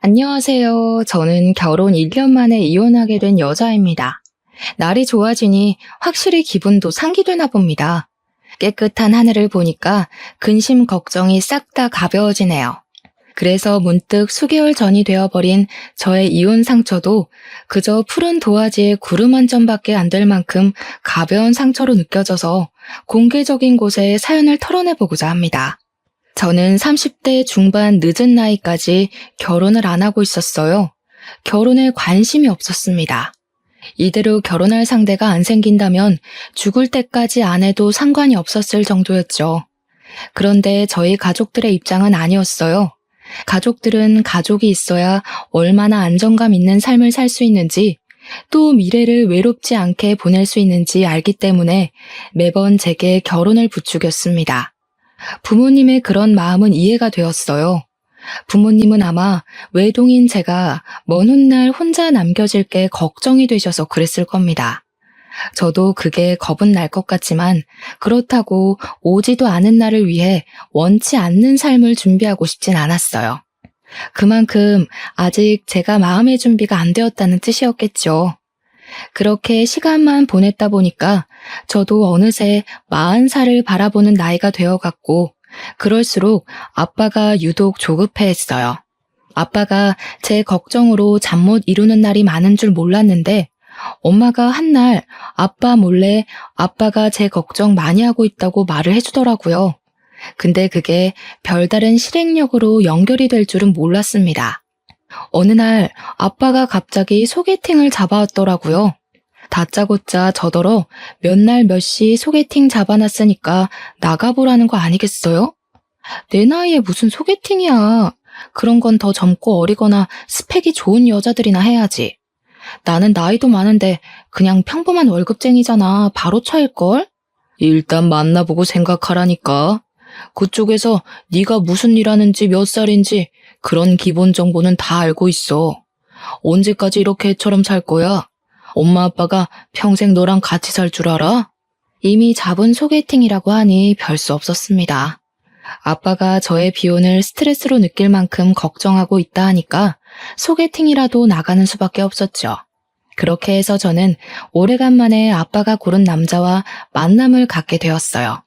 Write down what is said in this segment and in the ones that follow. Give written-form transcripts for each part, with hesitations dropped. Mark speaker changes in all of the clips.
Speaker 1: 안녕하세요. 저는 결혼 1년 만에 이혼하게 된 여자입니다. 날이 좋아지니 확실히 기분도 상기되나 봅니다. 깨끗한 하늘을 보니까 근심 걱정이 싹 다 가벼워지네요. 그래서 문득 수개월 전이 되어버린 저의 이혼 상처도 그저 푸른 도화지에 구름 한 점밖에 안 될 만큼 가벼운 상처로 느껴져서 공개적인 곳에 사연을 털어내보고자 합니다. 저는 30대 중반 늦은 나이까지 결혼을 안 하고 있었어요. 결혼에 관심이 없었습니다. 이대로 결혼할 상대가 안 생긴다면 죽을 때까지 안 해도 상관이 없었을 정도였죠. 그런데 저희 가족들의 입장은 아니었어요. 가족들은 가족이 있어야 얼마나 안정감 있는 삶을 살 수 있는지, 또 미래를 외롭지 않게 보낼 수 있는지 알기 때문에 매번 제게 결혼을 부추겼습니다. 부모님의 그런 마음은 이해가 되었어요. 부모님은 아마 외동인 제가 먼 훗날 혼자 남겨질 게 걱정이 되셔서 그랬을 겁니다. 저도 그게 겁은 날 것 같지만 그렇다고 오지도 않은 날을 위해 원치 않는 삶을 준비하고 싶진 않았어요. 그만큼 아직 제가 마음의 준비가 안 되었다는 뜻이었겠죠. 그렇게 시간만 보냈다 보니까 저도 어느새 40살을 바라보는 나이가 되어갔고, 그럴수록 아빠가 유독 조급해했어요. 아빠가 제 걱정으로 잠 못 이루는 날이 많은 줄 몰랐는데 엄마가 한날 아빠 몰래 아빠가 제 걱정 많이 하고 있다고 말을 해주더라고요. 근데 그게 별다른 실행력으로 연결이 될 줄은 몰랐습니다. 어느 날 아빠가 갑자기 소개팅을 잡아왔더라고요. 다짜고짜 저더러 몇 날 몇 시 소개팅 잡아놨으니까 나가보라는 거 아니겠어요? 내 나이에 무슨 소개팅이야. 그런 건 더 젊고 어리거나 스펙이 좋은 여자들이나 해야지. 나는 나이도 많은데 그냥 평범한 월급쟁이잖아. 바로 차일걸? 일단 만나보고 생각하라니까. 그쪽에서 네가 무슨 일 하는지 몇 살인지 그런 기본 정보는 다 알고 있어. 언제까지 이렇게 애처럼 살 거야? 엄마 아빠가 평생 너랑 같이 살 줄 알아? 이미 잡은 소개팅이라고 하니 별 수 없었습니다. 아빠가 저의 비혼을 스트레스로 느낄 만큼 걱정하고 있다 하니까 소개팅이라도 나가는 수밖에 없었죠. 그렇게 해서 저는 오래간만에 아빠가 고른 남자와 만남을 갖게 되었어요.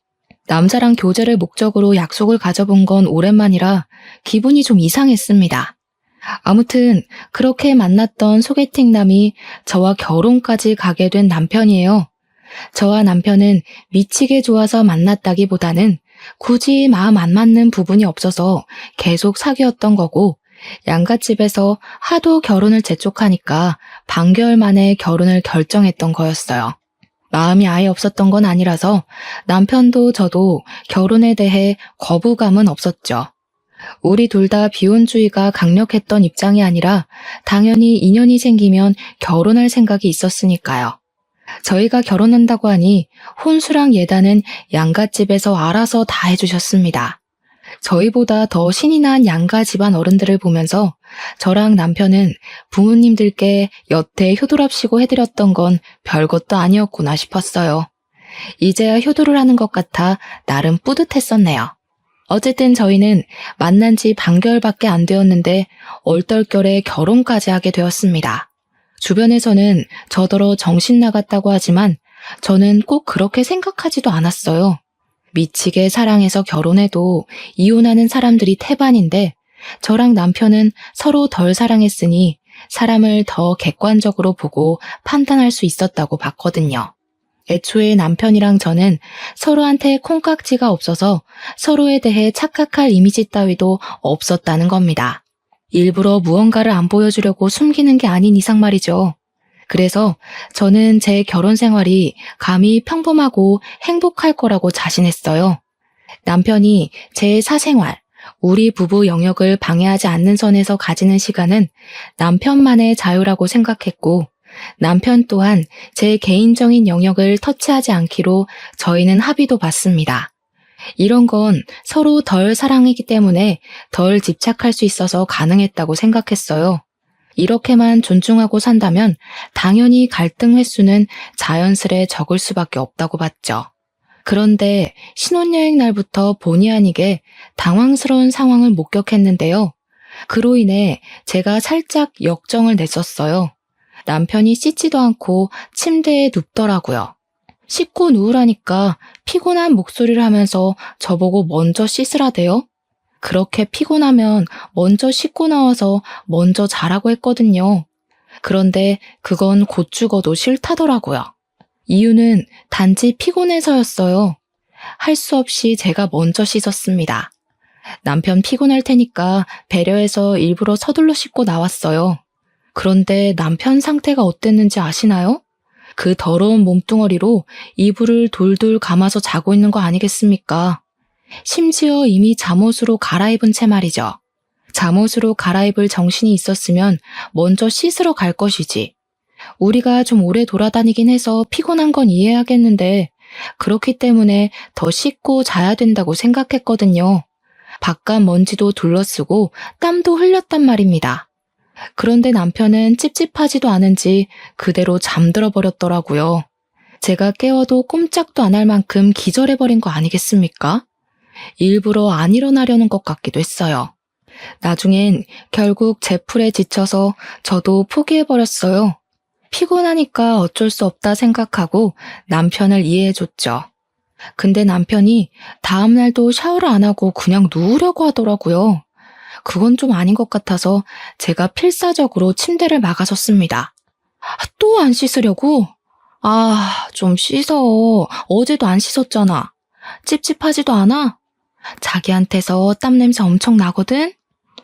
Speaker 1: 남자랑 교제를 목적으로 약속을 가져본 건 오랜만이라 기분이 좀 이상했습니다. 아무튼 그렇게 만났던 소개팅남이 저와 결혼까지 가게 된 남편이에요. 저와 남편은 미치게 좋아서 만났다기보다는 굳이 마음 안 맞는 부분이 없어서 계속 사귀었던 거고, 양갓집에서 하도 결혼을 재촉하니까 반개월 만에 결혼을 결정했던 거였어요. 마음이 아예 없었던 건 아니라서 남편도 저도 결혼에 대해 거부감은 없었죠. 우리 둘 다 비혼주의가 강력했던 입장이 아니라 당연히 인연이 생기면 결혼할 생각이 있었으니까요. 저희가 결혼한다고 하니 혼수랑 예단은 양갓집에서 알아서 다 해주셨습니다. 저희보다 더 신이 난 양가 집안 어른들을 보면서 저랑 남편은 부모님들께 여태 효도랍시고 해드렸던 건 별것도 아니었구나 싶었어요. 이제야 효도를 하는 것 같아 나름 뿌듯했었네요. 어쨌든 저희는 만난 지 반개월밖에 안 되었는데 얼떨결에 결혼까지 하게 되었습니다. 주변에서는 저더러 정신 나갔다고 하지만 저는 꼭 그렇게 생각하지도 않았어요. 미치게 사랑해서 결혼해도 이혼하는 사람들이 태반인데 저랑 남편은 서로 덜 사랑했으니 사람을 더 객관적으로 보고 판단할 수 있었다고 봤거든요. 애초에 남편이랑 저는 서로한테 콩깍지가 없어서 서로에 대해 착각할 이미지 따위도 없었다는 겁니다. 일부러 무언가를 안 보여주려고 숨기는 게 아닌 이상 말이죠. 그래서 저는 제 결혼 생활이 감히 평범하고 행복할 거라고 자신했어요. 남편이 제 사생활, 우리 부부 영역을 방해하지 않는 선에서 가지는 시간은 남편만의 자유라고 생각했고, 남편 또한 제 개인적인 영역을 터치하지 않기로 저희는 합의도 봤습니다. 이런 건 서로 덜 사랑이기 때문에 덜 집착할 수 있어서 가능했다고 생각했어요. 이렇게만 존중하고 산다면 당연히 갈등 횟수는 자연스레 적을 수밖에 없다고 봤죠. 그런데 신혼여행 날부터 본의 아니게 당황스러운 상황을 목격했는데요. 그로 인해 제가 살짝 역정을 냈었어요. 남편이 씻지도 않고 침대에 눕더라고요. 씻고 누우라니까 피곤한 목소리를 하면서 저보고 먼저 씻으라대요. 그렇게 피곤하면 먼저 씻고 나와서 먼저 자라고 했거든요. 그런데 그건 곧 죽어도 싫다더라고요. 이유는 단지 피곤해서였어요. 할 수 없이 제가 먼저 씻었습니다. 남편 피곤할 테니까 배려해서 일부러 서둘러 씻고 나왔어요. 그런데 남편 상태가 어땠는지 아시나요? 그 더러운 몸뚱어리로 이불을 돌돌 감아서 자고 있는 거 아니겠습니까? 심지어 이미 잠옷으로 갈아입은 채 말이죠. 잠옷으로 갈아입을 정신이 있었으면 먼저 씻으러 갈 것이지. 우리가 좀 오래 돌아다니긴 해서 피곤한 건 이해하겠는데 그렇기 때문에 더 씻고 자야 된다고 생각했거든요. 바깥 먼지도 둘러쓰고 땀도 흘렸단 말입니다. 그런데 남편은 찝찝하지도 않은지 그대로 잠들어 버렸더라고요. 제가 깨워도 꼼짝도 안 할 만큼 기절해버린 거 아니겠습니까? 일부러 안 일어나려는 것 같기도 했어요. 나중엔 결국 제풀에 지쳐서 저도 포기해버렸어요. 피곤하니까 어쩔 수 없다 생각하고 남편을 이해해줬죠. 근데 남편이 다음날도 샤워를 안 하고 그냥 누우려고 하더라고요. 그건 좀 아닌 것 같아서 제가 필사적으로 침대를 막아섰습니다. 또 안 씻으려고? 좀 씻어. 어제도 안 씻었잖아. 찝찝하지도 않아? 자기한테서 땀냄새 엄청 나거든?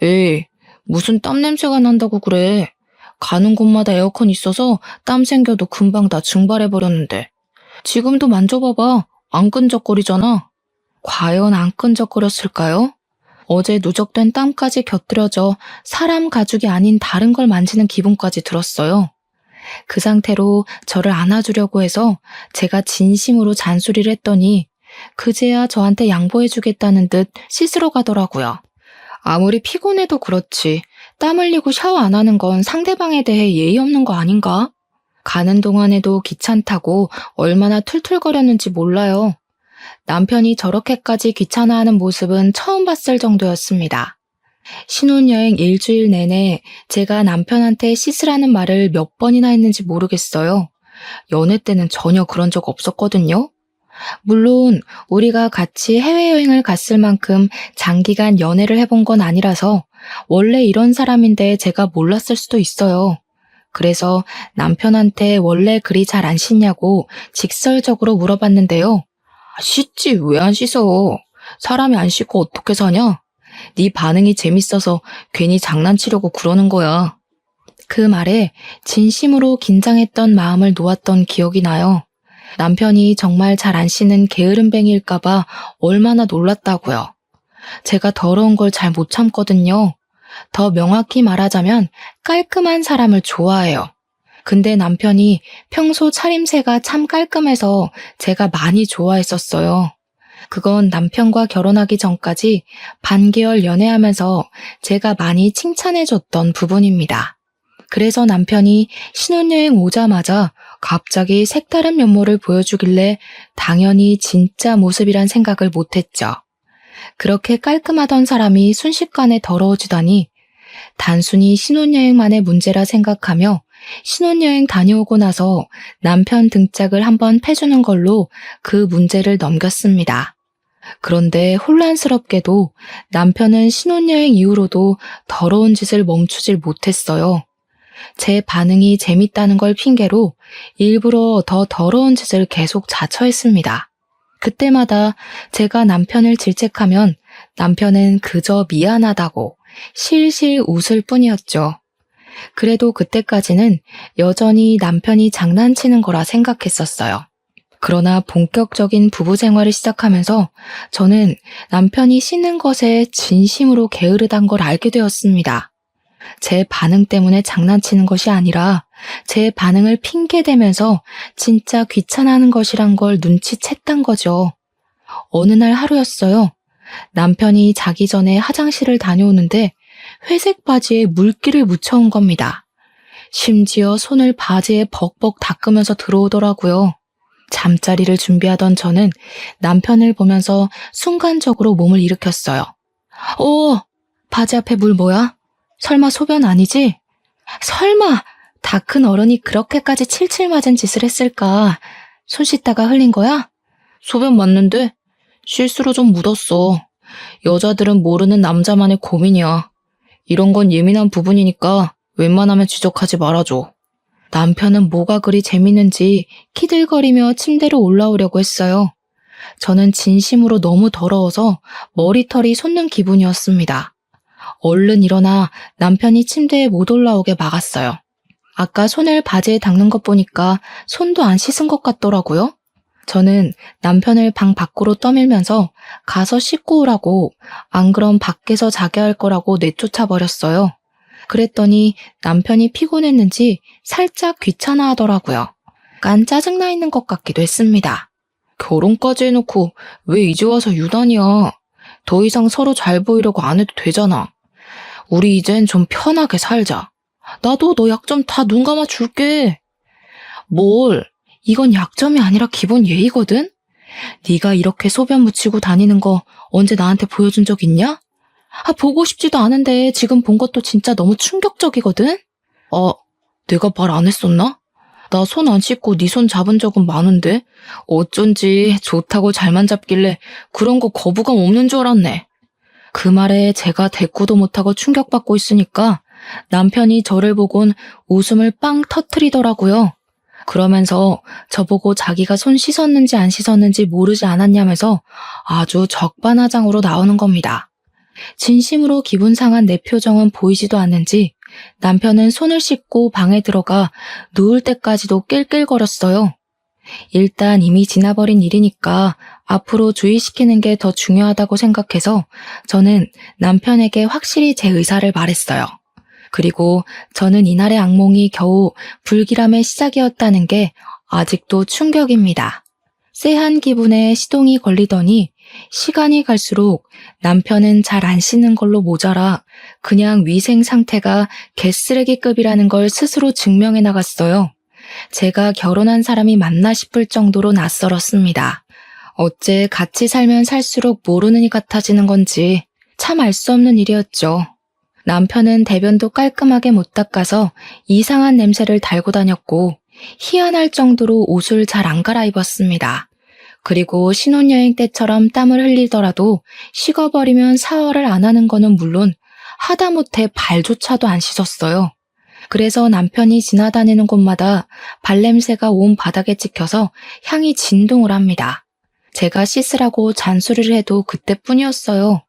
Speaker 1: 에이, 무슨 땀냄새가 난다고 그래. 가는 곳마다 에어컨 있어서 땀 생겨도 금방 다 증발해버렸는데. 지금도 만져봐봐. 안 끈적거리잖아. 과연 안 끈적거렸을까요? 어제 누적된 땀까지 곁들여져 사람 가죽이 아닌 다른 걸 만지는 기분까지 들었어요. 그 상태로 저를 안아주려고 해서 제가 진심으로 잔소리를 했더니 그제야 저한테 양보해주겠다는 듯 씻으러 가더라고요. 아무리 피곤해도 그렇지 땀 흘리고 샤워 안 하는 건 상대방에 대해 예의 없는 거 아닌가? 가는 동안에도 귀찮다고 얼마나 툴툴거렸는지 몰라요. 남편이 저렇게까지 귀찮아하는 모습은 처음 봤을 정도였습니다. 신혼여행 일주일 내내 제가 남편한테 씻으라는 말을 몇 번이나 했는지 모르겠어요. 연애 때는 전혀 그런 적 없었거든요. 물론 우리가 같이 해외여행을 갔을 만큼 장기간 연애를 해본 건 아니라서 원래 이런 사람인데 제가 몰랐을 수도 있어요. 그래서 남편한테 원래 그리 잘 안 씻냐고 직설적으로 물어봤는데요. 씻지 왜 안 씻어? 사람이 안 씻고 어떻게 사냐? 네 반응이 재밌어서 괜히 장난치려고 그러는 거야. 그 말에 진심으로 긴장했던 마음을 놓았던 기억이 나요. 남편이 정말 잘 안 씻는 게으름뱅이일까봐 얼마나 놀랐다고요. 제가 더러운 걸 잘 못 참거든요. 더 명확히 말하자면 깔끔한 사람을 좋아해요. 근데 남편이 평소 차림새가 참 깔끔해서 제가 많이 좋아했었어요. 그건 남편과 결혼하기 전까지 반개월 연애하면서 제가 많이 칭찬해줬던 부분입니다. 그래서 남편이 신혼여행 오자마자 갑자기 색다른 면모를 보여주길래 당연히 진짜 모습이란 생각을 못했죠. 그렇게 깔끔하던 사람이 순식간에 더러워지다니 단순히 신혼여행만의 문제라 생각하며 신혼여행 다녀오고 나서 남편 등짝을 한번 패주는 걸로 그 문제를 넘겼습니다. 그런데 혼란스럽게도 남편은 신혼여행 이후로도 더러운 짓을 멈추질 못했어요. 제 반응이 재밌다는 걸 핑계로 일부러 더 더러운 짓을 계속 자처했습니다. 그때마다 제가 남편을 질책하면 남편은 그저 미안하다고 실실 웃을 뿐이었죠. 그래도 그때까지는 여전히 남편이 장난치는 거라 생각했었어요. 그러나 본격적인 부부 생활을 시작하면서 저는 남편이 씻는 것에 진심으로 게으르단 걸 알게 되었습니다. 제 반응 때문에 장난치는 것이 아니라 제 반응을 핑계대면서 진짜 귀찮아하는 것이란 걸 눈치챘단 거죠. 어느 날 하루였어요. 남편이 자기 전에 화장실을 다녀오는데 회색 바지에 물기를 묻혀온 겁니다. 심지어 손을 바지에 벅벅 닦으면서 들어오더라고요. 잠자리를 준비하던 저는 남편을 보면서 순간적으로 몸을 일으켰어요. 바지 앞에 물 뭐야? 설마 소변 아니지? 설마 다 큰 어른이 그렇게까지 칠칠 맞은 짓을 했을까? 손 씻다가 흘린 거야? 소변 맞는데? 실수로 좀 묻었어. 여자들은 모르는 남자만의 고민이야. 이런 건 예민한 부분이니까 웬만하면 지적하지 말아줘. 남편은 뭐가 그리 재밌는지 키들거리며 침대로 올라오려고 했어요. 저는 진심으로 너무 더러워서 머리털이 솟는 기분이었습니다. 얼른 일어나 남편이 침대에 못 올라오게 막았어요. 아까 손을 바지에 닦는 것 보니까 손도 안 씻은 것 같더라고요. 저는 남편을 방 밖으로 떠밀면서 가서 씻고 오라고, 안 그럼 밖에서 자게 할 거라고 내쫓아 버렸어요. 그랬더니 남편이 피곤했는지 살짝 귀찮아 하더라고요. 약간 짜증나 있는 것 같기도 했습니다. 결혼까지 해놓고 왜 이제 와서 유단이야? 더 이상 서로 잘 보이려고 안 해도 되잖아. 우리 이젠 좀 편하게 살자. 나도 너 약점 다 눈 감아 줄게. 뭘? 이건 약점이 아니라 기본 예의거든? 네가 이렇게 소변 묻히고 다니는 거 언제 나한테 보여준 적 있냐? 보고 싶지도 않은데 지금 본 것도 진짜 너무 충격적이거든? 내가 말 안 했었나? 나 손 안 씻고 네 손 잡은 적은 많은데 어쩐지 좋다고 잘만 잡길래 그런 거 거부감 없는 줄 알았네. 그 말에 제가 대꾸도 못하고 충격받고 있으니까 남편이 저를 보곤 웃음을 빵 터트리더라고요. 그러면서 저보고 자기가 손 씻었는지 안 씻었는지 모르지 않았냐면서 아주 적반하장으로 나오는 겁니다. 진심으로 기분 상한 내 표정은 보이지도 않는지 남편은 손을 씻고 방에 들어가 누울 때까지도 낄낄거렸어요. 일단 이미 지나버린 일이니까 앞으로 주의시키는 게 더 중요하다고 생각해서 저는 남편에게 확실히 제 의사를 말했어요. 그리고 저는 이날의 악몽이 겨우 불길함의 시작이었다는 게 아직도 충격입니다. 쎄한 기분에 시동이 걸리더니 시간이 갈수록 남편은 잘 안 씻는 걸로 모자라 그냥 위생 상태가 개쓰레기급이라는 걸 스스로 증명해 나갔어요. 제가 결혼한 사람이 맞나 싶을 정도로 낯설었습니다. 어째 같이 살면 살수록 모르는 이 같아지는 건지 참 알 수 없는 일이었죠. 남편은 대변도 깔끔하게 못 닦아서 이상한 냄새를 달고 다녔고 희한할 정도로 옷을 잘 안 갈아입었습니다. 그리고 신혼여행 때처럼 땀을 흘리더라도 식어버리면 샤워를 안 하는 거는 물론 하다못해 발조차도 안 씻었어요. 그래서 남편이 지나다니는 곳마다 발냄새가 온 바닥에 찍혀서 향이 진동을 합니다. 제가 씻으라고 잔소리를 해도 그때뿐이었어요.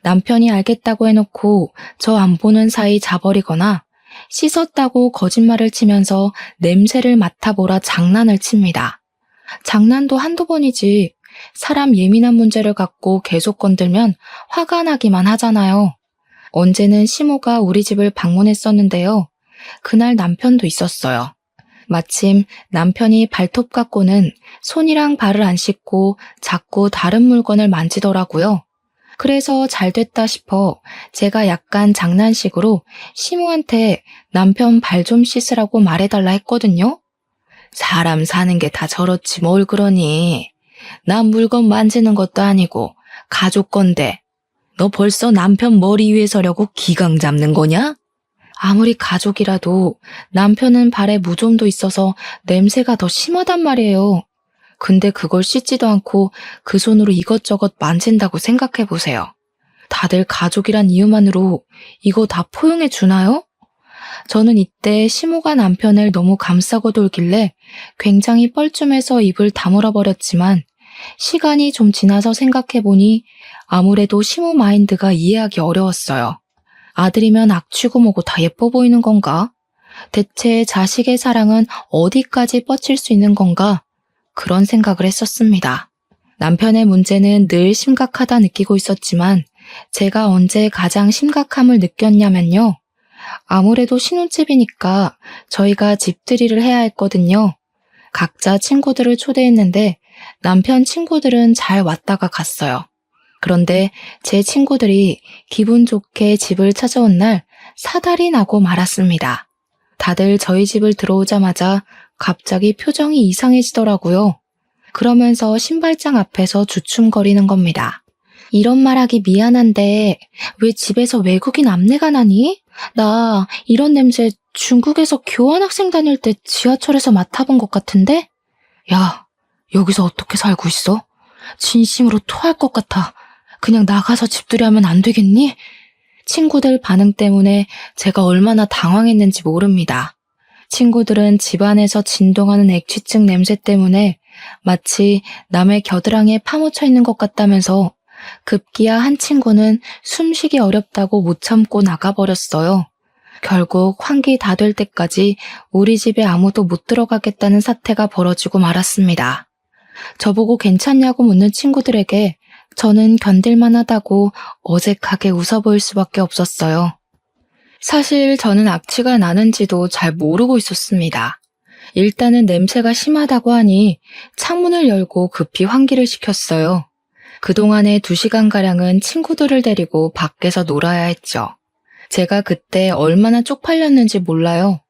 Speaker 1: 남편이 알겠다고 해놓고 저 안 보는 사이 자버리거나 씻었다고 거짓말을 치면서 냄새를 맡아보라 장난을 칩니다. 장난도 한두 번이지 사람 예민한 문제를 갖고 계속 건들면 화가 나기만 하잖아요. 언제는 시모가 우리 집을 방문했었는데요. 그날 남편도 있었어요. 마침 남편이 발톱 갖고는 손이랑 발을 안 씻고 자꾸 다른 물건을 만지더라고요. 그래서 잘 됐다 싶어 제가 약간 장난식으로 시모한테 남편 발 좀 씻으라고 말해달라 했거든요. 사람 사는 게 다 저렇지 뭘 그러니. 난 물건 만지는 것도 아니고 가족 건데 너 벌써 남편 머리 위에 서려고 기강 잡는 거냐? 아무리 가족이라도 남편은 발에 무좀도 있어서 냄새가 더 심하단 말이에요. 근데 그걸 씻지도 않고 그 손으로 이것저것 만진다고 생각해 보세요. 다들 가족이란 이유만으로 이거 다 포용해 주나요? 저는 이때 시모가 남편을 너무 감싸고 돌길래 굉장히 뻘쭘해서 입을 다물어 버렸지만 시간이 좀 지나서 생각해 보니 아무래도 시모 마인드가 이해하기 어려웠어요. 아들이면 악취고 뭐고 다 예뻐 보이는 건가? 대체 자식의 사랑은 어디까지 뻗칠 수 있는 건가? 그런 생각을 했었습니다. 남편의 문제는 늘 심각하다 느끼고 있었지만 제가 언제 가장 심각함을 느꼈냐면요. 아무래도 신혼집이니까 저희가 집들이를 해야 했거든요. 각자 친구들을 초대했는데 남편 친구들은 잘 왔다가 갔어요. 그런데 제 친구들이 기분 좋게 집을 찾아온 날 사달이 나고 말았습니다. 다들 저희 집을 들어오자마자 갑자기 표정이 이상해지더라고요. 그러면서 신발장 앞에서 주춤거리는 겁니다. 이런 말하기 미안한데 왜 집에서 외국인 암내가 나니? 나 이런 냄새 중국에서 교환학생 다닐 때 지하철에서 맡아본 것 같은데? 야, 여기서 어떻게 살고 있어? 진심으로 토할 것 같아. 그냥 나가서 집들이 하면 안 되겠니? 친구들 반응 때문에 제가 얼마나 당황했는지 모릅니다. 친구들은 집안에서 진동하는 액취증 냄새 때문에 마치 남의 겨드랑이에 파묻혀 있는 것 같다면서 급기야 한 친구는 숨쉬기 어렵다고 못 참고 나가버렸어요. 결국 환기 다 될 때까지 우리 집에 아무도 못 들어가겠다는 사태가 벌어지고 말았습니다. 저보고 괜찮냐고 묻는 친구들에게 저는 견딜만 하다고 어색하게 웃어 보일 수밖에 없었어요. 사실 저는 악취가 나는지도 잘 모르고 있었습니다. 일단은 냄새가 심하다고 하니 창문을 열고 급히 환기를 시켰어요. 그동안에 2시간가량은 친구들을 데리고 밖에서 놀아야 했죠. 제가 그때 얼마나 쪽팔렸는지 몰라요.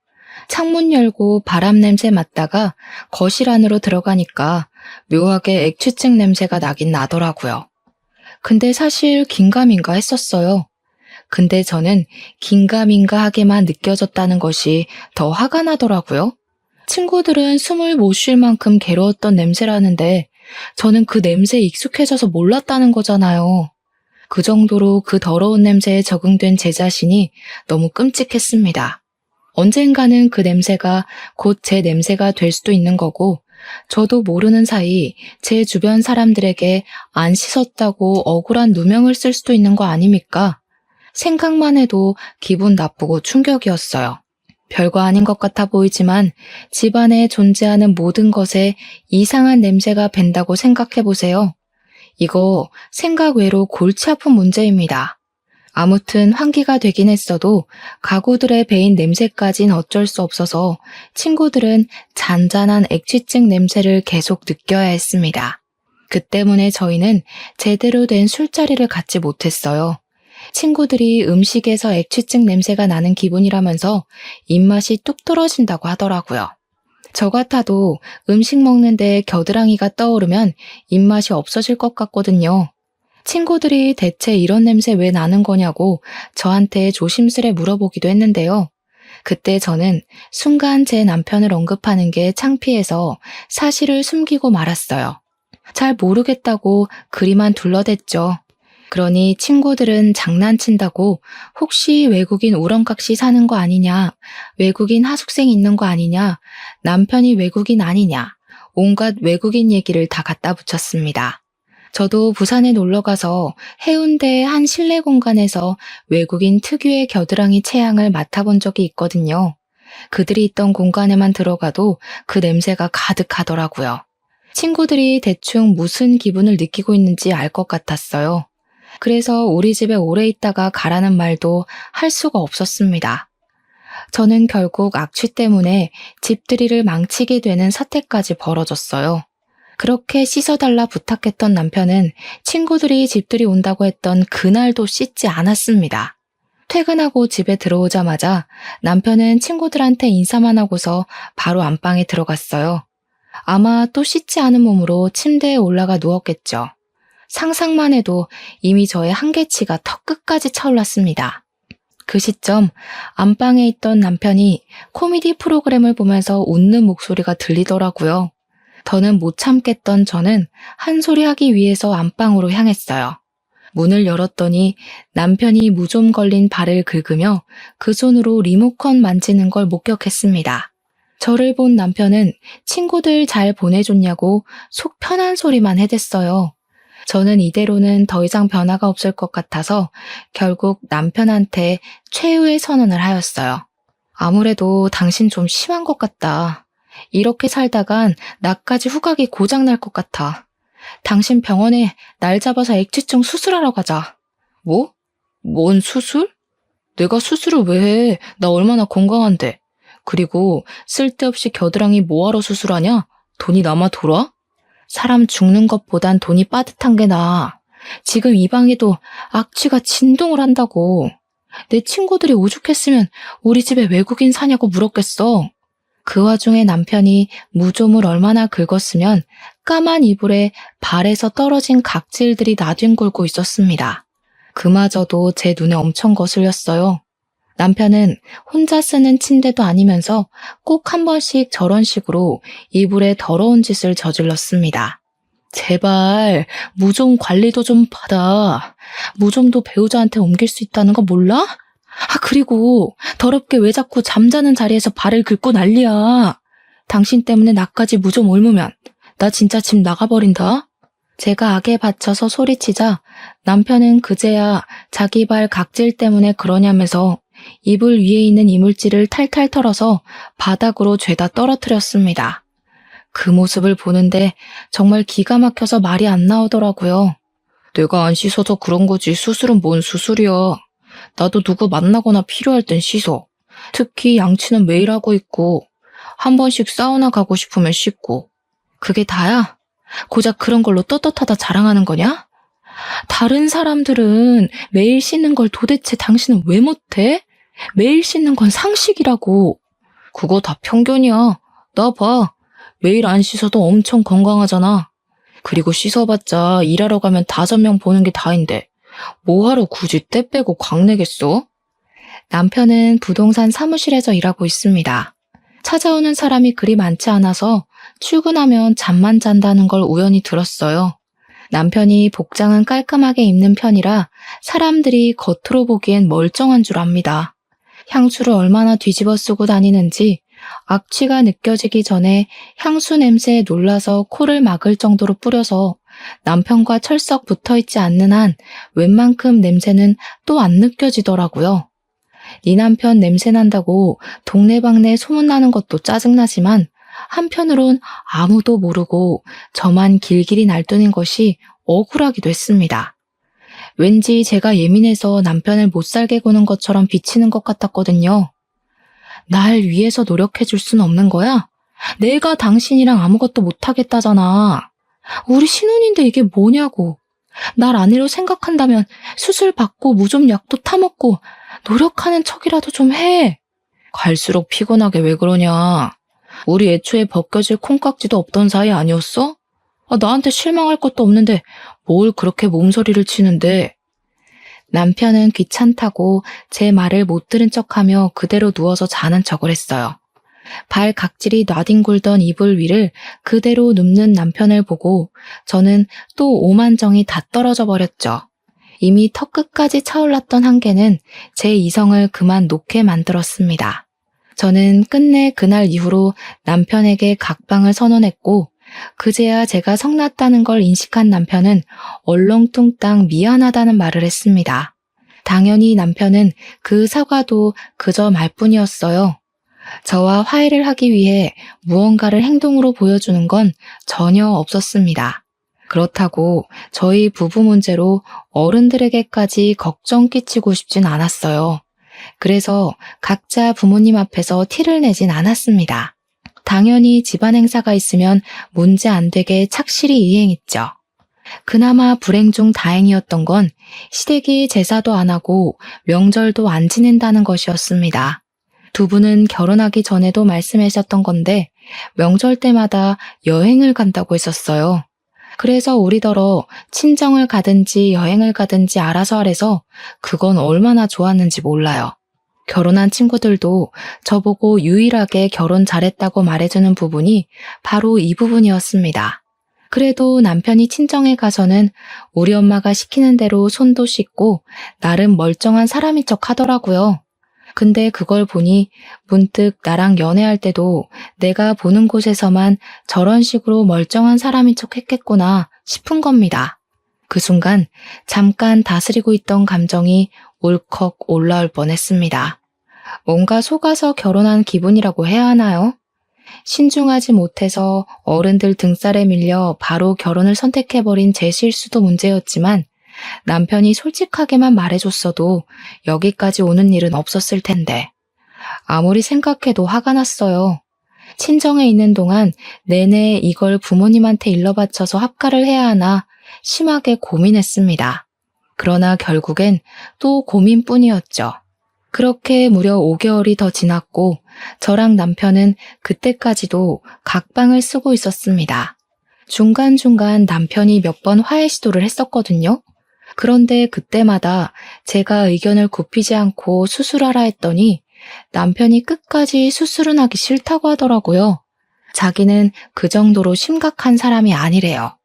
Speaker 1: 창문 열고 바람 냄새 맡다가 거실 안으로 들어가니까 묘하게 액취증 냄새가 나긴 나더라고요. 근데 사실 긴가민가 했었어요. 근데 저는 긴가민가하게만 느껴졌다는 것이 더 화가 나더라고요. 친구들은 숨을 못 쉴 만큼 괴로웠던 냄새라는데 저는 그 냄새에 익숙해져서 몰랐다는 거잖아요. 그 정도로 그 더러운 냄새에 적응된 제 자신이 너무 끔찍했습니다. 언젠가는 그 냄새가 곧 제 냄새가 될 수도 있는 거고 저도 모르는 사이 제 주변 사람들에게 안 씻었다고 억울한 누명을 쓸 수도 있는 거 아닙니까? 생각만 해도 기분 나쁘고 충격이었어요. 별거 아닌 것 같아 보이지만 집안에 존재하는 모든 것에 이상한 냄새가 밴다고 생각해 보세요. 이거 생각 외로 골치 아픈 문제입니다. 아무튼 환기가 되긴 했어도 가구들의 배인 냄새까진 어쩔 수 없어서 친구들은 잔잔한 액취증 냄새를 계속 느껴야 했습니다. 그 때문에 저희는 제대로 된 술자리를 갖지 못했어요. 친구들이 음식에서 액취증 냄새가 나는 기분이라면서 입맛이 뚝 떨어진다고 하더라고요. 저 같아도 음식 먹는데 겨드랑이가 떠오르면 입맛이 없어질 것 같거든요. 친구들이 대체 이런 냄새 왜 나는 거냐고 저한테 조심스레 물어보기도 했는데요. 그때 저는 순간 제 남편을 언급하는 게 창피해서 사실을 숨기고 말았어요. 잘 모르겠다고 그리만 둘러댔죠. 그러니 친구들은 장난친다고 혹시 외국인 우렁각시 사는 거 아니냐, 외국인 하숙생 있는 거 아니냐, 남편이 외국인 아니냐, 온갖 외국인 얘기를 다 갖다 붙였습니다. 저도 부산에 놀러가서 해운대의 한 실내 공간에서 외국인 특유의 겨드랑이 체향을 맡아본 적이 있거든요. 그들이 있던 공간에만 들어가도 그 냄새가 가득하더라고요. 친구들이 대충 무슨 기분을 느끼고 있는지 알 것 같았어요. 그래서 우리 집에 오래 있다가 가라는 말도 할 수가 없었습니다. 저는 결국 악취 때문에 집들이를 망치게 되는 사태까지 벌어졌어요. 그렇게 씻어달라 부탁했던 남편은 친구들이 집들이 온다고 했던 그날도 씻지 않았습니다. 퇴근하고 집에 들어오자마자 남편은 친구들한테 인사만 하고서 바로 안방에 들어갔어요. 아마 또 씻지 않은 몸으로 침대에 올라가 누웠겠죠. 상상만 해도 이미 저의 한계치가 턱끝까지 차올랐습니다. 그 시점 안방에 있던 남편이 코미디 프로그램을 보면서 웃는 목소리가 들리더라고요. 더는 못 참겠던 저는 한 소리 하기 위해서 안방으로 향했어요. 문을 열었더니 남편이 무좀 걸린 발을 긁으며 그 손으로 리모컨 만지는 걸 목격했습니다. 저를 본 남편은 친구들 잘 보내줬냐고 속 편한 소리만 해댔어요. 저는 이대로는 더 이상 변화가 없을 것 같아서 결국 남편한테 최후의 선언을 하였어요. 아무래도 당신 좀 심한 것 같다. 이렇게 살다간 나까지 후각이 고장날 것 같아. 당신 병원에 날 잡아서 액취증 수술하러 가자. 뭐? 뭔 수술? 내가 수술을 왜 해? 나 얼마나 건강한데. 그리고 쓸데없이 겨드랑이 뭐하러 수술하냐? 돈이 남아 돌아? 사람 죽는 것보단 돈이 빠듯한 게 나아. 지금 이 방에도 악취가 진동을 한다고. 내 친구들이 오죽했으면 우리 집에 외국인 사냐고 물었겠어. 그 와중에 남편이 무좀을 얼마나 긁었으면 까만 이불에 발에서 떨어진 각질들이 나뒹굴고 있었습니다. 그마저도 제 눈에 엄청 거슬렸어요. 남편은 혼자 쓰는 침대도 아니면서 꼭 한 번씩 저런 식으로 이불에 더러운 짓을 저질렀습니다. 제발 무좀 관리도 좀 받아. 무좀도 배우자한테 옮길 수 있다는 거 몰라? 그리고 더럽게 왜 자꾸 잠자는 자리에서 발을 긁고 난리야. 당신 때문에 나까지 무좀 옮으면 나 진짜 집 나가버린다. 제가 악에 받쳐서 소리치자 남편은 그제야 자기 발 각질 때문에 그러냐면서 이불 위에 있는 이물질을 탈탈 털어서 바닥으로 죄다 떨어뜨렸습니다. 그 모습을 보는데 정말 기가 막혀서 말이 안 나오더라고요. 내가 안 씻어서 그런 거지 수술은 뭔 수술이야. 나도 누구 만나거나 필요할 땐 씻어. 특히 양치는 매일 하고 있고 한 번씩 사우나 가고 싶으면 씻고. 그게 다야? 고작 그런 걸로 떳떳하다 자랑하는 거냐? 다른 사람들은 매일 씻는 걸 도대체 당신은 왜 못해? 매일 씻는 건 상식이라고. 그거 다 편견이야. 나 봐. 매일 안 씻어도 엄청 건강하잖아. 그리고 씻어봤자 일하러 가면 5명 보는 게 다인데 뭐하러 굳이 때 빼고 광내겠어? 남편은 부동산 사무실에서 일하고 있습니다. 찾아오는 사람이 그리 많지 않아서 출근하면 잠만 잔다는 걸 우연히 들었어요. 남편이 복장은 깔끔하게 입는 편이라 사람들이 겉으로 보기엔 멀쩡한 줄 압니다. 향수를 얼마나 뒤집어 쓰고 다니는지 악취가 느껴지기 전에 향수 냄새에 놀라서 코를 막을 정도로 뿌려서 남편과 철썩 붙어있지 않는 한 웬만큼 냄새는 또 안 느껴지더라고요. 네 남편 냄새 난다고 동네방네 소문나는 것도 짜증나지만 한편으론 아무도 모르고 저만 길길이 날뛰는 것이 억울하기도 했습니다. 왠지 제가 예민해서 남편을 못 살게 구는 것처럼 비치는 것 같았거든요. 날 위해서 노력해줄 순 없는 거야? 내가 당신이랑 아무것도 못하겠다잖아. 우리 신혼인데 이게 뭐냐고. 날 아내로 생각한다면 수술 받고 무좀 약도 타먹고 노력하는 척이라도 좀 해. 갈수록 피곤하게 왜 그러냐. 우리 애초에 벗겨질 콩깍지도 없던 사이 아니었어? 나한테 실망할 것도 없는데 뭘 그렇게 몸서리를 치는데. 남편은 귀찮다고 제 말을 못 들은 척하며 그대로 누워서 자는 척을 했어요. 발 각질이 나뒹굴던 이불 위를 그대로 눕는 남편을 보고 저는 또 오만정이 다 떨어져 버렸죠. 이미 턱끝까지 차올랐던 한계는 제 이성을 그만 놓게 만들었습니다. 저는 끝내 그날 이후로 남편에게 각방을 선언했고 그제야 제가 성났다는 걸 인식한 남편은 얼렁뚱땅 미안하다는 말을 했습니다. 당연히 남편은 그 사과도 그저 말뿐이었어요. 저와 화해를 하기 위해 무언가를 행동으로 보여주는 건 전혀 없었습니다. 그렇다고 저희 부부 문제로 어른들에게까지 걱정 끼치고 싶진 않았어요. 그래서 각자 부모님 앞에서 티를 내진 않았습니다. 당연히 집안 행사가 있으면 문제 안 되게 착실히 이행했죠. 그나마 불행 중 다행이었던 건 시댁이 제사도 안 하고 명절도 안 지낸다는 것이었습니다. 두 분은 결혼하기 전에도 말씀하셨던 건데 명절 때마다 여행을 간다고 했었어요. 그래서 우리더러 친정을 가든지 여행을 가든지 알아서 하래서 그건 얼마나 좋았는지 몰라요. 결혼한 친구들도 저보고 유일하게 결혼 잘했다고 말해주는 부분이 바로 이 부분이었습니다. 그래도 남편이 친정에 가서는 우리 엄마가 시키는 대로 손도 씻고 나름 멀쩡한 사람인 척 하더라고요. 근데 그걸 보니 문득 나랑 연애할 때도 내가 보는 곳에서만 저런 식으로 멀쩡한 사람인 척 했겠구나 싶은 겁니다. 그 순간 잠깐 다스리고 있던 감정이 울컥 올라올 뻔했습니다. 뭔가 속아서 결혼한 기분이라고 해야 하나요? 신중하지 못해서 어른들 등살에 밀려 바로 결혼을 선택해버린 제 실수도 문제였지만 남편이 솔직하게만 말해줬어도 여기까지 오는 일은 없었을 텐데. 아무리 생각해도 화가 났어요. 친정에 있는 동안 내내 이걸 부모님한테 일러바쳐서 합가를 해야 하나 심하게 고민했습니다. 그러나 결국엔 또 고민뿐이었죠. 그렇게 무려 5개월이 더 지났고 저랑 남편은 그때까지도 각방을 쓰고 있었습니다. 중간중간 남편이 몇 번 화해 시도를 했었거든요. 그런데 그때마다 제가 의견을 굽히지 않고 수술하라 했더니 남편이 끝까지 수술은 하기 싫다고 하더라고요. 자기는 그 정도로 심각한 사람이 아니래요.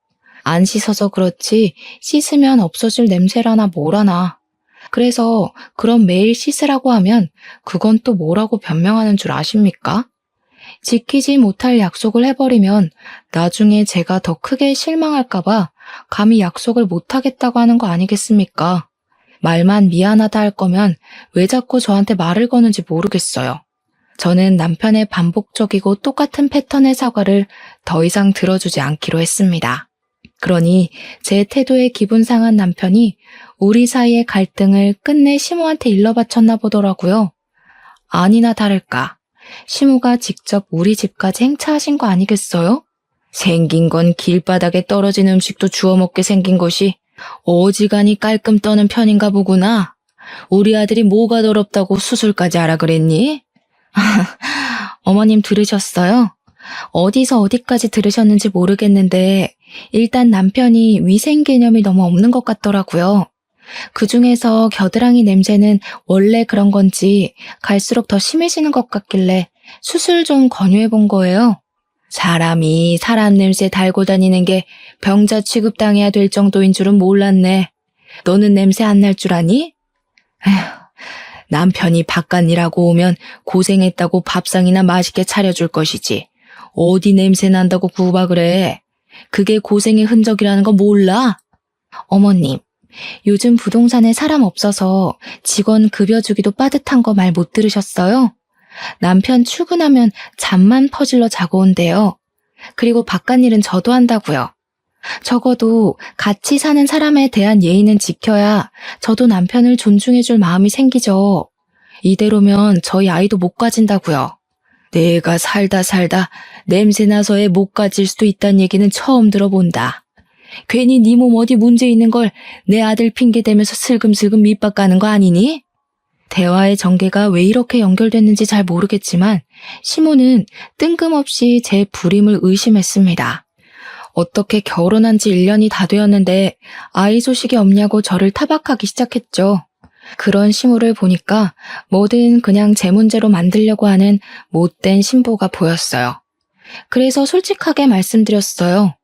Speaker 1: 안 씻어서 그렇지 씻으면 없어질 냄새라나 뭐라나. 그래서 그럼 매일 씻으라고 하면 그건 또 뭐라고 변명하는 줄 아십니까? 지키지 못할 약속을 해버리면 나중에 제가 더 크게 실망할까봐 감히 약속을 못하겠다고 하는 거 아니겠습니까? 말만 미안하다 할 거면 왜 자꾸 저한테 말을 거는지 모르겠어요. 저는 남편의 반복적이고 똑같은 패턴의 사과를 더 이상 들어주지 않기로 했습니다. 그러니 제 태도에 기분 상한 남편이 우리 사이의 갈등을 끝내 시모한테 일러바쳤나 보더라고요. 아니나 다를까. 시모가 직접 우리 집까지 행차하신 거 아니겠어요? 생긴 건 길바닥에 떨어진 음식도 주워 먹게 생긴 것이 어지간히 깔끔 떠는 편인가 보구나. 우리 아들이 뭐가 더럽다고 수술까지 하라 그랬니? 어머님 들으셨어요? 어디서 어디까지 들으셨는지 모르겠는데 일단 남편이 위생 개념이 너무 없는 것 같더라고요. 그중에서 겨드랑이 냄새는 원래 그런 건지 갈수록 더 심해지는 것 같길래 수술 좀 권유해 본 거예요. 사람이 사람 냄새 달고 다니는 게 병자 취급당해야 될 정도인 줄은 몰랐네. 너는 냄새 안 날 줄 아니? 에휴, 남편이 바깥 일하고 오면 고생했다고 밥상이나 맛있게 차려줄 것이지. 어디 냄새 난다고 구박을 해. 그게 고생의 흔적이라는 거 몰라? 어머님, 요즘 부동산에 사람 없어서 직원 급여 주기도 빠듯한 거 말 못 들으셨어요? 남편 출근하면 잠만 퍼질러 자고 온대요. 그리고 바깥일은 저도 한다고요. 적어도 같이 사는 사람에 대한 예의는 지켜야 저도 남편을 존중해줄 마음이 생기죠. 이대로면 저희 아이도 못 가진다고요. 내가 살다 냄새나서 애 못 가질 수도 있다는 얘기는 처음 들어본다. 괜히 네 몸 어디 문제 있는 걸 내 아들 핑계 대면서 슬금슬금 밑밥 가는 거 아니니? 대화의 전개가 왜 이렇게 연결됐는지 잘 모르겠지만 시모는 뜬금없이 제 불임을 의심했습니다. 어떻게 결혼한 지 1년이 다 되었는데 아이 소식이 없냐고 저를 타박하기 시작했죠. 그런 시모를 보니까 뭐든 그냥 제 문제로 만들려고 하는 못된 신부가 보였어요. 그래서 솔직하게 말씀드렸어요.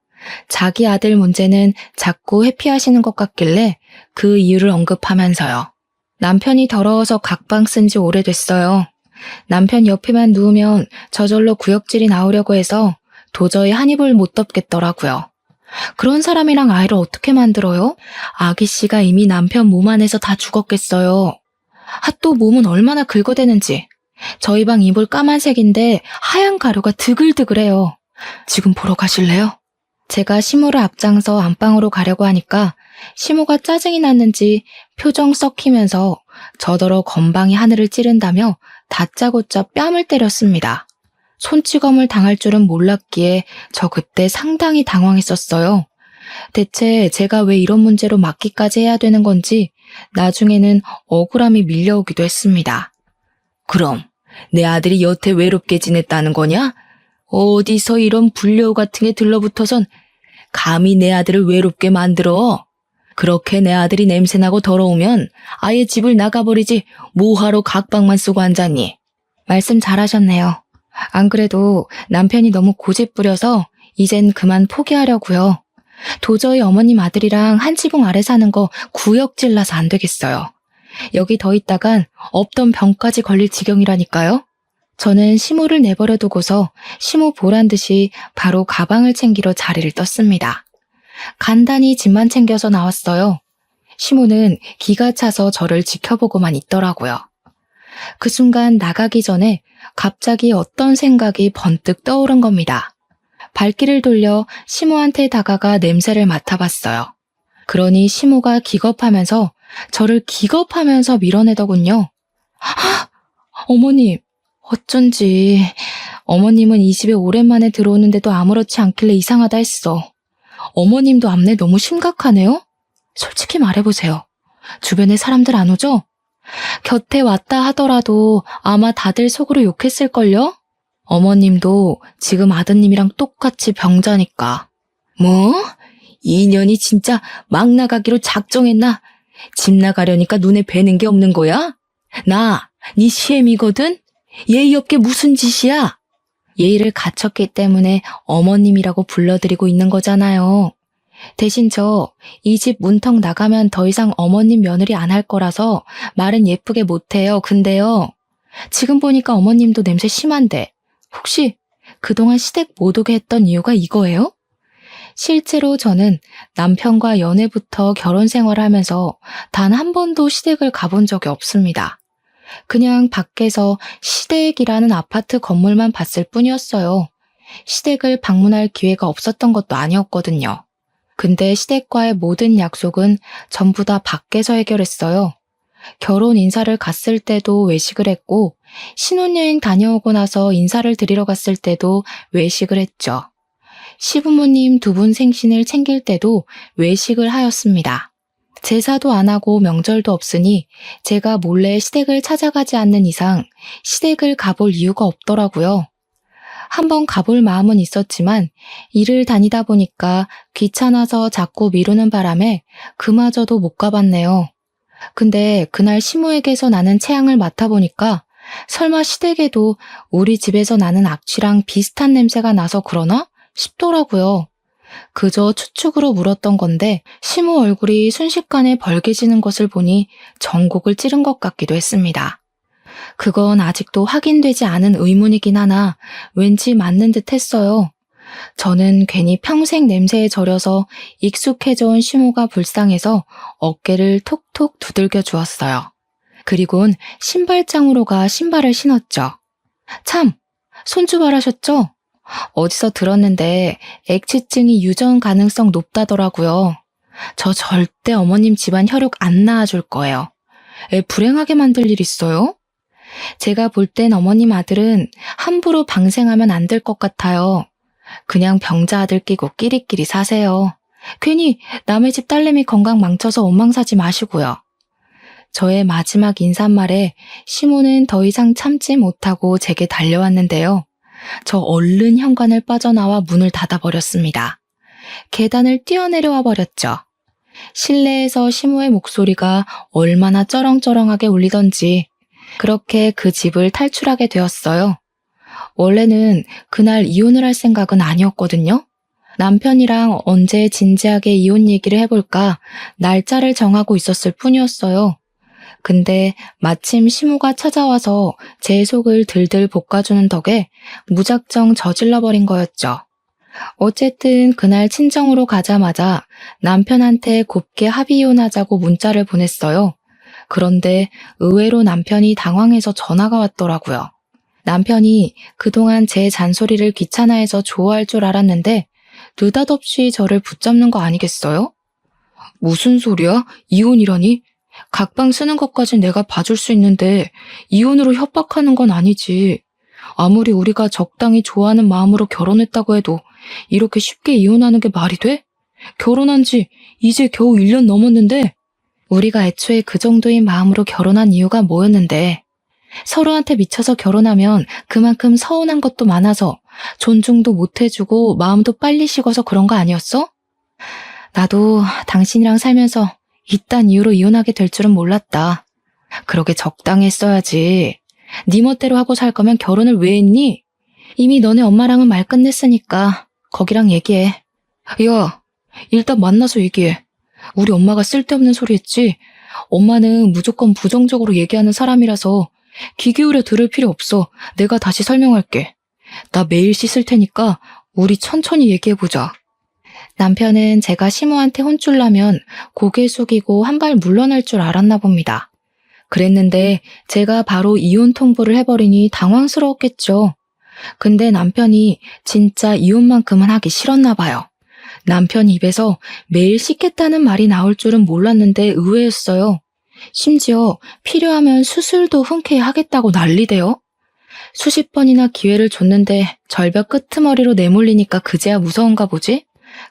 Speaker 1: 자기 아들 문제는 자꾸 회피하시는 것 같길래 그 이유를 언급하면서요. 남편이 더러워서 각방 쓴 지 오래됐어요. 남편 옆에만 누우면 저절로 구역질이 나오려고 해서 도저히 한 입을 못 덮겠더라고요. 그런 사람이랑 아이를 어떻게 만들어요? 아기 씨가 이미 남편 몸 안에서 다 죽었겠어요. 또 몸은 얼마나 긁어대는지. 저희 방 이불 까만색인데 하얀 가루가 드글드글해요. 지금 보러 가실래요? 제가 시모를 앞장서 안방으로 가려고 하니까 시모가 짜증이 났는지 표정 썩히면서 저더러 건방이 하늘을 찌른다며 다짜고짜 뺨을 때렸습니다. 손찌검을 당할 줄은 몰랐기에 저 그때 상당히 당황했었어요. 대체 제가 왜 이런 문제로 맞기까지 해야 되는 건지 나중에는 억울함이 밀려오기도 했습니다. 그럼 내 아들이 여태 외롭게 지냈다는 거냐? 어디서 이런 불려우 같은 게 들러붙어선 감히 내 아들을 외롭게 만들어? 그렇게 내 아들이 냄새나고 더러우면 아예 집을 나가버리지 뭐하러 각방만 쓰고 앉았니? 말씀 잘하셨네요. 안 그래도 남편이 너무 고집부려서 이젠 그만 포기하려고요. 도저히 어머님 아들이랑 한 지붕 아래 사는 거 구역질 나서 안 되겠어요. 여기 더 있다간 없던 병까지 걸릴 지경이라니까요. 저는 시모를 내버려 두고서 시모 보란 듯이 바로 가방을 챙기러 자리를 떴습니다. 간단히 짐만 챙겨서 나왔어요. 시모는 기가 차서 저를 지켜보고만 있더라고요. 그 순간 나가기 전에 갑자기 어떤 생각이 번뜩 떠오른 겁니다. 발길을 돌려 시모한테 다가가 냄새를 맡아봤어요. 그러니 시모가 기겁하면서 저를 기겁하면서 밀어내더군요. 어머님, 어쩐지 어머님은 이 집에 오랜만에 들어오는데도 아무렇지 않길래 이상하다 했어. 어머님도 앞내 너무 심각하네요? 솔직히 말해보세요. 주변에 사람들 안 오죠? 곁에 왔다 하더라도 아마 다들 속으로 욕했을걸요? 어머님도 지금 아드님이랑 똑같이 병자니까. 뭐? 이 년이 진짜 막 나가기로 작정했나? 집 나가려니까 눈에 뵈는 게 없는 거야? 네 시엠이거든? 예의 없게 무슨 짓이야? 예의를 갖췄기 때문에 어머님이라고 불러드리고 있는 거잖아요. 대신 이 집 문턱 나가면 더 이상 어머님 며느리 안 할 거라서 말은 예쁘게 못해요. 근데요, 지금 보니까 어머님도 냄새 심한데 혹시 그동안 시댁 못 오게 했던 이유가 이거예요? 실제로 저는 남편과 연애부터 결혼 생활을 하면서 단 한 번도 시댁을 가본 적이 없습니다. 그냥 밖에서 시댁이라는 아파트 건물만 봤을 뿐이었어요. 시댁을 방문할 기회가 없었던 것도 아니었거든요. 근데 시댁과의 모든 약속은 전부 다 밖에서 해결했어요. 결혼 인사를 갔을 때도 외식을 했고, 신혼여행 다녀오고 나서 인사를 드리러 갔을 때도 외식을 했죠. 시부모님 두 분 생신을 챙길 때도 외식을 하였습니다. 제사도 안 하고 명절도 없으니 제가 몰래 시댁을 찾아가지 않는 이상 시댁을 가볼 이유가 없더라고요. 한번 가볼 마음은 있었지만 일을 다니다 보니까 귀찮아서 자꾸 미루는 바람에 그마저도 못 가봤네요. 근데 그날 시모에게서 나는 체향을 맡아보니까 설마 시댁에도 우리 집에서 나는 악취랑 비슷한 냄새가 나서 그러나 싶더라고요. 그저 추측으로 물었던 건데 시모 얼굴이 순식간에 벌개지는 것을 보니 전곡을 찌른 것 같기도 했습니다. 그건 아직도 확인되지 않은 의문이긴 하나 왠지 맞는 듯 했어요. 저는 괜히 평생 냄새에 절여서 익숙해져 온 시모가 불쌍해서 어깨를 톡톡 두들겨 주었어요. 그리곤 신발장으로 가 신발을 신었죠. 참, 손주발하셨죠? 어디서 들었는데 액취증이 유전 가능성 높다더라고요. 저 절대 어머님 집안 혈육 안 낳아줄 거예요. 애 불행하게 만들 일 있어요? 제가 볼 땐 어머님 아들은 함부로 방생하면 안 될 것 같아요. 그냥 병자 아들 끼고 끼리끼리 사세요. 괜히 남의 집 딸내미 건강 망쳐서 원망사지 마시고요. 저의 마지막 인사말에 시모는 더 이상 참지 못하고 제게 달려왔는데요. 저 얼른 현관을 빠져나와 문을 닫아버렸습니다. 계단을 뛰어내려와 버렸죠. 실내에서 시모의 목소리가 얼마나 쩌렁쩌렁하게 울리던지 그렇게 그 집을 탈출하게 되었어요. 원래는 그날 이혼을 할 생각은 아니었거든요. 남편이랑 언제 진지하게 이혼 얘기를 해볼까 날짜를 정하고 있었을 뿐이었어요. 근데 마침 시모가 찾아와서 제 속을 들들 볶아주는 덕에 무작정 저질러버린 거였죠. 어쨌든 그날 친정으로 가자마자 남편한테 곱게 합의 이혼하자고 문자를 보냈어요. 그런데 의외로 남편이 당황해서 전화가 왔더라고요. 남편이 그동안 제 잔소리를 귀찮아해서 좋아할 줄 알았는데 느닷없이 저를 붙잡는 거 아니겠어요? 무슨 소리야? 이혼이라니? 각방 쓰는 것까진 내가 봐줄 수 있는데 이혼으로 협박하는 건 아니지. 아무리 우리가 적당히 좋아하는 마음으로 결혼했다고 해도 이렇게 쉽게 이혼하는 게 말이 돼? 결혼한 지 이제 겨우 1년 넘었는데 우리가 애초에 그 정도의 마음으로 결혼한 이유가 뭐였는데 서로한테 미쳐서 결혼하면 그만큼 서운한 것도 많아서 존중도 못 해주고 마음도 빨리 식어서 그런 거 아니었어? 나도 당신이랑 살면서 이딴 이유로 이혼하게 될 줄은 몰랐다. 그러게 적당히 했어야지. 네 멋대로 하고 살 거면 결혼을 왜 했니? 이미 너네 엄마랑은 말 끝냈으니까 거기랑 얘기해. 야, 일단 만나서 얘기해. 우리 엄마가 쓸데없는 소리 했지? 엄마는 무조건 부정적으로 얘기하는 사람이라서 귀 기울여 들을 필요 없어. 내가 다시 설명할게. 나 매일 씻을 테니까 우리 천천히 얘기해보자. 남편은 제가 시모한테 혼쭐 나면 고개 숙이고 한 발 물러날 줄 알았나 봅니다. 그랬는데 제가 바로 이혼 통보를 해버리니 당황스러웠겠죠. 근데 남편이 진짜 이혼만큼은 하기 싫었나 봐요. 남편 입에서 매일 씻겠다는 말이 나올 줄은 몰랐는데 의외였어요. 심지어 필요하면 수술도 흔쾌히 하겠다고 난리대요. 수십 번이나 기회를 줬는데 절벽 끄트머리로 내몰리니까 그제야 무서운가 보지?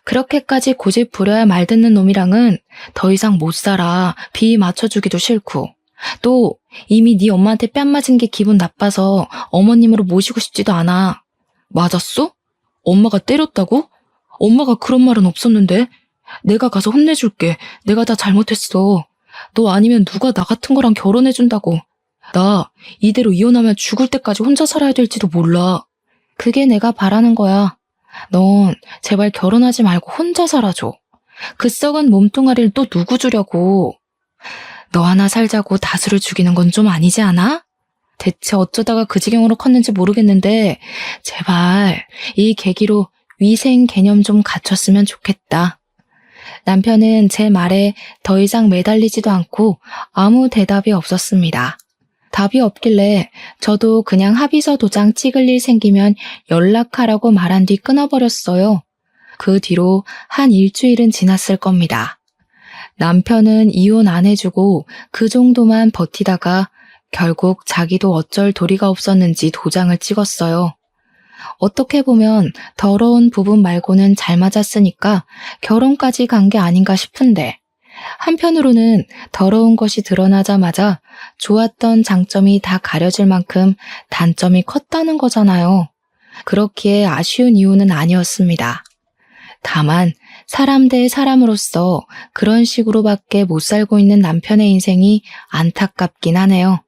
Speaker 1: 그렇게까지 고집 부려야 말 듣는 놈이랑은 더 이상 못 살아. 비 맞춰주기도 싫고. 또 이미 네 엄마한테 뺨 맞은 게 기분 나빠서 어머님으로 모시고 싶지도 않아. 맞았어? 엄마가 때렸다고? 엄마가 그런 말은 없었는데. 내가 가서 혼내줄게. 내가 다 잘못했어. 너 아니면 누가 나 같은 거랑 결혼해준다고. 나 이대로 이혼하면 죽을 때까지 혼자 살아야 될지도 몰라. 그게 내가 바라는 거야. 넌 제발 결혼하지 말고 혼자 살아줘. 그 썩은 몸뚱아리를 또 누구 주려고. 너 하나 살자고 다수를 죽이는 건 좀 아니지 않아? 대체 어쩌다가 그 지경으로 컸는지 모르겠는데 제발 이 계기로 위생 개념 좀 갖췄으면 좋겠다. 남편은 제 말에 더 이상 매달리지도 않고 아무 대답이 없었습니다. 답이 없길래 저도 그냥 합의서 도장 찍을 일 생기면 연락하라고 말한 뒤 끊어버렸어요. 그 뒤로 한 일주일은 지났을 겁니다. 남편은 이혼 안 해주고 그 정도만 버티다가 결국 자기도 어쩔 도리가 없었는지 도장을 찍었어요. 어떻게 보면 더러운 부분 말고는 잘 맞았으니까 결혼까지 간 게 아닌가 싶은데 한편으로는 더러운 것이 드러나자마자 좋았던 장점이 다 가려질 만큼 단점이 컸다는 거잖아요. 그렇기에 아쉬운 이유는 아니었습니다. 다만 사람 대 사람으로서 그런 식으로밖에 못 살고 있는 남편의 인생이 안타깝긴 하네요.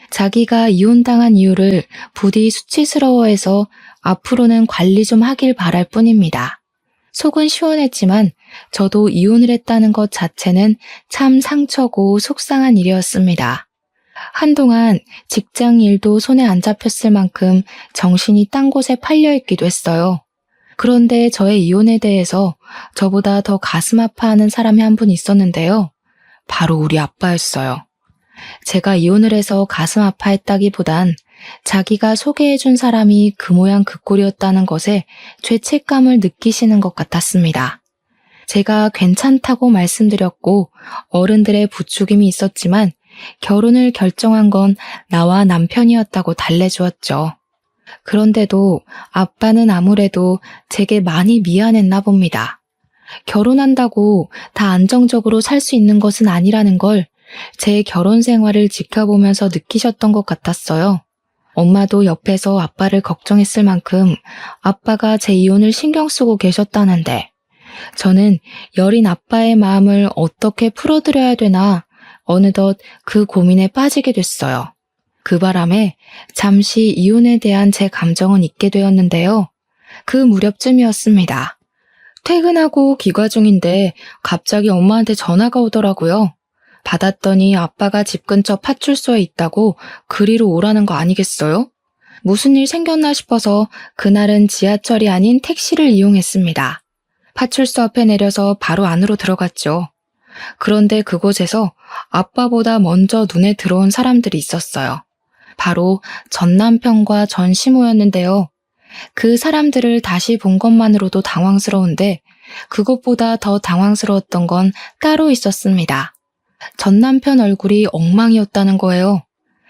Speaker 1: 자기가 이혼당한 이유를 부디 수치스러워해서 앞으로는 관리 좀 하길 바랄 뿐입니다. 속은 시원했지만 저도 이혼을 했다는 것 자체는 참 상처고 속상한 일이었습니다. 한동안 직장 일도 손에 안 잡혔을 만큼 정신이 딴 곳에 팔려있기도 했어요. 그런데 저의 이혼에 대해서 저보다 더 가슴 아파하는 사람이 한 분 있었는데요. 바로 우리 아빠였어요. 제가 이혼을 해서 가슴 아파했다기보단 자기가 소개해준 사람이 그 모양 그 꼴이었다는 것에 죄책감을 느끼시는 것 같았습니다. 제가 괜찮다고 말씀드렸고 어른들의 부추김이 있었지만 결혼을 결정한 건 나와 남편이었다고 달래주었죠. 그런데도 아빠는 아무래도 제게 많이 미안했나 봅니다. 결혼한다고 다 안정적으로 살 수 있는 것은 아니라는 걸 제 결혼 생활을 지켜보면서 느끼셨던 것 같았어요. 엄마도 옆에서 아빠를 걱정했을 만큼 아빠가 제 이혼을 신경 쓰고 계셨다는데 저는 여린 아빠의 마음을 어떻게 풀어드려야 되나 어느덧 그 고민에 빠지게 됐어요. 그 바람에 잠시 이혼에 대한 제 감정은 잊게 되었는데요. 그 무렵쯤이었습니다. 퇴근하고 귀가 중인데 갑자기 엄마한테 전화가 오더라고요. 받았더니 아빠가 집 근처 파출소에 있다고 그리로 오라는 거 아니겠어요? 무슨 일 생겼나 싶어서 그날은 지하철이 아닌 택시를 이용했습니다. 파출소 앞에 내려서 바로 안으로 들어갔죠. 그런데 그곳에서 아빠보다 먼저 눈에 들어온 사람들이 있었어요. 바로 전 남편과 전 시모였는데요. 그 사람들을 다시 본 것만으로도 당황스러운데 그것보다 더 당황스러웠던 건 따로 있었습니다. 전 남편 얼굴이 엉망이었다는 거예요.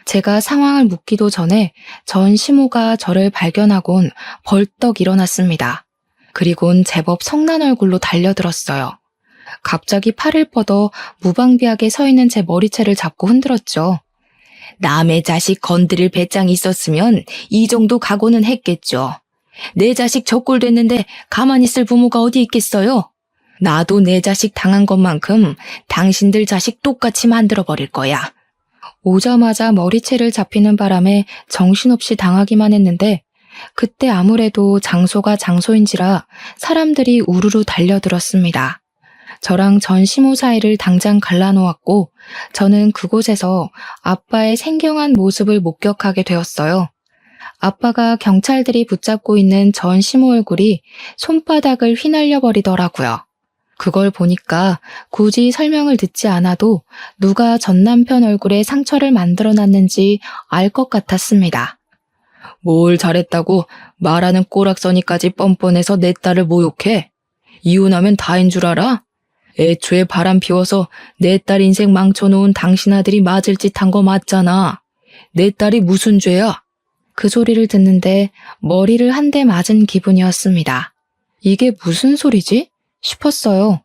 Speaker 1: 제가 상황을 묻기도 전에 전 시모가 저를 발견하곤 벌떡 일어났습니다. 그리곤 제법 성난 얼굴로 달려들었어요. 갑자기 팔을 뻗어 무방비하게 서 있는 제 머리채를 잡고 흔들었죠. 남의 자식 건드릴 배짱이 있었으면 이 정도 각오는 했겠죠. 내 자식 저꼴 됐는데 가만히 있을 부모가 어디 있겠어요? 나도 내 자식 당한 것만큼 당신들 자식 똑같이 만들어버릴 거야. 오자마자 머리채를 잡히는 바람에 정신없이 당하기만 했는데 그때 아무래도 장소가 장소인지라 사람들이 우르르 달려들었습니다. 저랑 전 시모 사이를 당장 갈라놓았고 저는 그곳에서 아빠의 생경한 모습을 목격하게 되었어요. 아빠가 경찰들이 붙잡고 있는 전 시모 얼굴이 손바닥을 휘날려 버리더라고요. 그걸 보니까 굳이 설명을 듣지 않아도 누가 전 남편 얼굴에 상처를 만들어놨는지 알 것 같았습니다. 뭘 잘했다고 말하는 꼬락서니까지 뻔뻔해서 내 딸을 모욕해? 이혼하면 다인 줄 알아? 애초에 바람 피워서 내 딸 인생 망쳐놓은 당신 아들이 맞을 짓 한 거 맞잖아. 내 딸이 무슨 죄야? 그 소리를 듣는데 머리를 한 대 맞은 기분이었습니다. 이게 무슨 소리지? 싶었어요.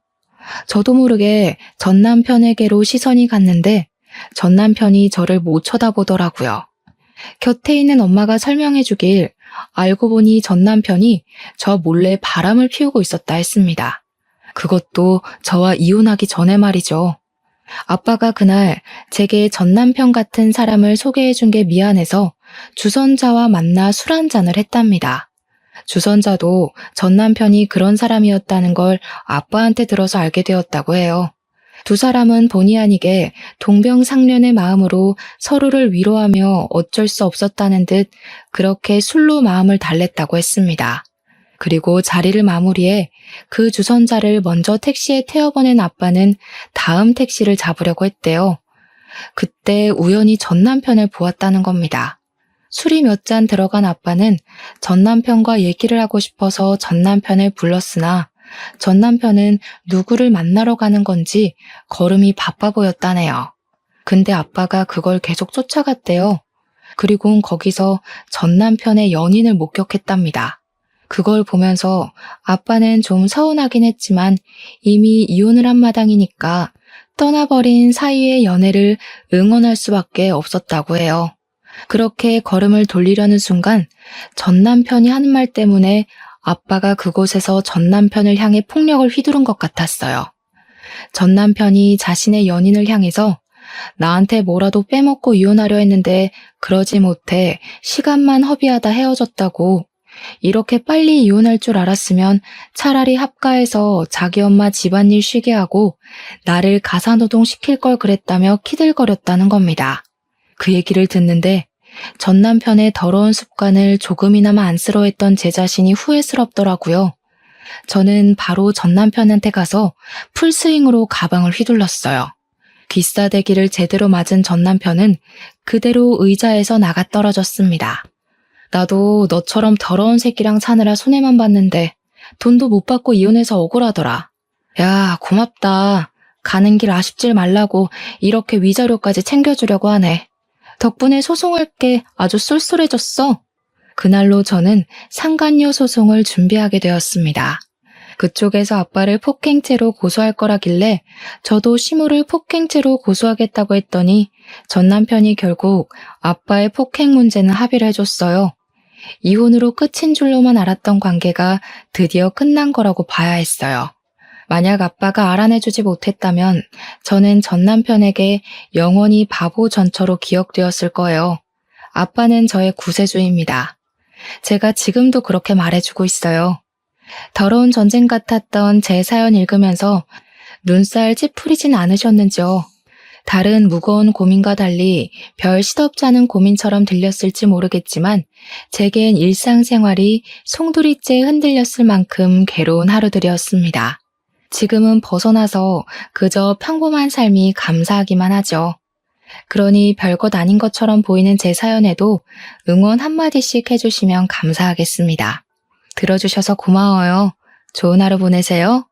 Speaker 1: 저도 모르게 전 남편에게로 시선이 갔는데 전 남편이 저를 못 쳐다보더라고요. 곁에 있는 엄마가 설명해 주길 알고 보니 전 남편이 저 몰래 바람을 피우고 있었다 했습니다. 그것도 저와 이혼하기 전에 말이죠. 아빠가 그날 제게 전남편 같은 사람을 소개해준 게 미안해서 주선자와 만나 술 한잔을 했답니다. 주선자도 전남편이 그런 사람이었다는 걸 아빠한테 들어서 알게 되었다고 해요. 두 사람은 본의 아니게 동병상련의 마음으로 서로를 위로하며 어쩔 수 없었다는 듯 그렇게 술로 마음을 달랬다고 했습니다. 그리고 자리를 마무리해 그 주선자를 먼저 택시에 태워보낸 아빠는 다음 택시를 잡으려고 했대요. 그때 우연히 전 남편을 보았다는 겁니다. 술이 몇 잔 들어간 아빠는 전 남편과 얘기를 하고 싶어서 전 남편을 불렀으나 전 남편은 누구를 만나러 가는 건지 걸음이 바빠 보였다네요. 근데 아빠가 그걸 계속 쫓아갔대요. 그리고 거기서 전 남편의 연인을 목격했답니다. 그걸 보면서 아빠는 좀 서운하긴 했지만 이미 이혼을 한 마당이니까 떠나버린 사이의 연애를 응원할 수밖에 없었다고 해요. 그렇게 걸음을 돌리려는 순간 전 남편이 한 말 때문에 아빠가 그곳에서 전 남편을 향해 폭력을 휘두른 것 같았어요. 전 남편이 자신의 연인을 향해서 나한테 뭐라도 빼먹고 이혼하려 했는데 그러지 못해 시간만 허비하다 헤어졌다고. 이렇게 빨리 이혼할 줄 알았으면 차라리 합가해서 자기 엄마 집안일 쉬게 하고 나를 가사노동 시킬 걸 그랬다며 키들거렸다는 겁니다. 그 얘기를 듣는데 전 남편의 더러운 습관을 조금이나마 안쓰러워했던 제 자신이 후회스럽더라고요. 저는 바로 전 남편한테 가서 풀스윙으로 가방을 휘둘렀어요. 귀싸대기를 제대로 맞은 전 남편은 그대로 의자에서 나가 떨어졌습니다. 나도 너처럼 더러운 새끼랑 사느라 손해만 봤는데 돈도 못 받고 이혼해서 억울하더라. 야, 고맙다. 가는 길 아쉽질 말라고 이렇게 위자료까지 챙겨주려고 하네. 덕분에 소송할 게 아주 쏠쏠해졌어. 그날로 저는 상간녀 소송을 준비하게 되었습니다. 그쪽에서 아빠를 폭행죄로 고소할 거라길래 저도 시모를 폭행죄로 고소하겠다고 했더니 전 남편이 결국 아빠의 폭행 문제는 합의를 해줬어요. 이혼으로 끝인 줄로만 알았던 관계가 드디어 끝난 거라고 봐야 했어요. 만약 아빠가 알아내주지 못했다면 저는 전 남편에게 영원히 바보 전처로 기억되었을 거예요. 아빠는 저의 구세주입니다. 제가 지금도 그렇게 말해주고 있어요. 더러운 전쟁 같았던 제 사연 읽으면서 눈살 찌푸리진 않으셨는지요? 다른 무거운 고민과 달리 별 시덥지 않은 고민처럼 들렸을지 모르겠지만 제겐 일상생활이 송두리째 흔들렸을 만큼 괴로운 하루들이었습니다. 지금은 벗어나서 그저 평범한 삶이 감사하기만 하죠. 그러니 별것 아닌 것처럼 보이는 제 사연에도 응원 한마디씩 해주시면 감사하겠습니다. 들어주셔서 고마워요. 좋은 하루 보내세요.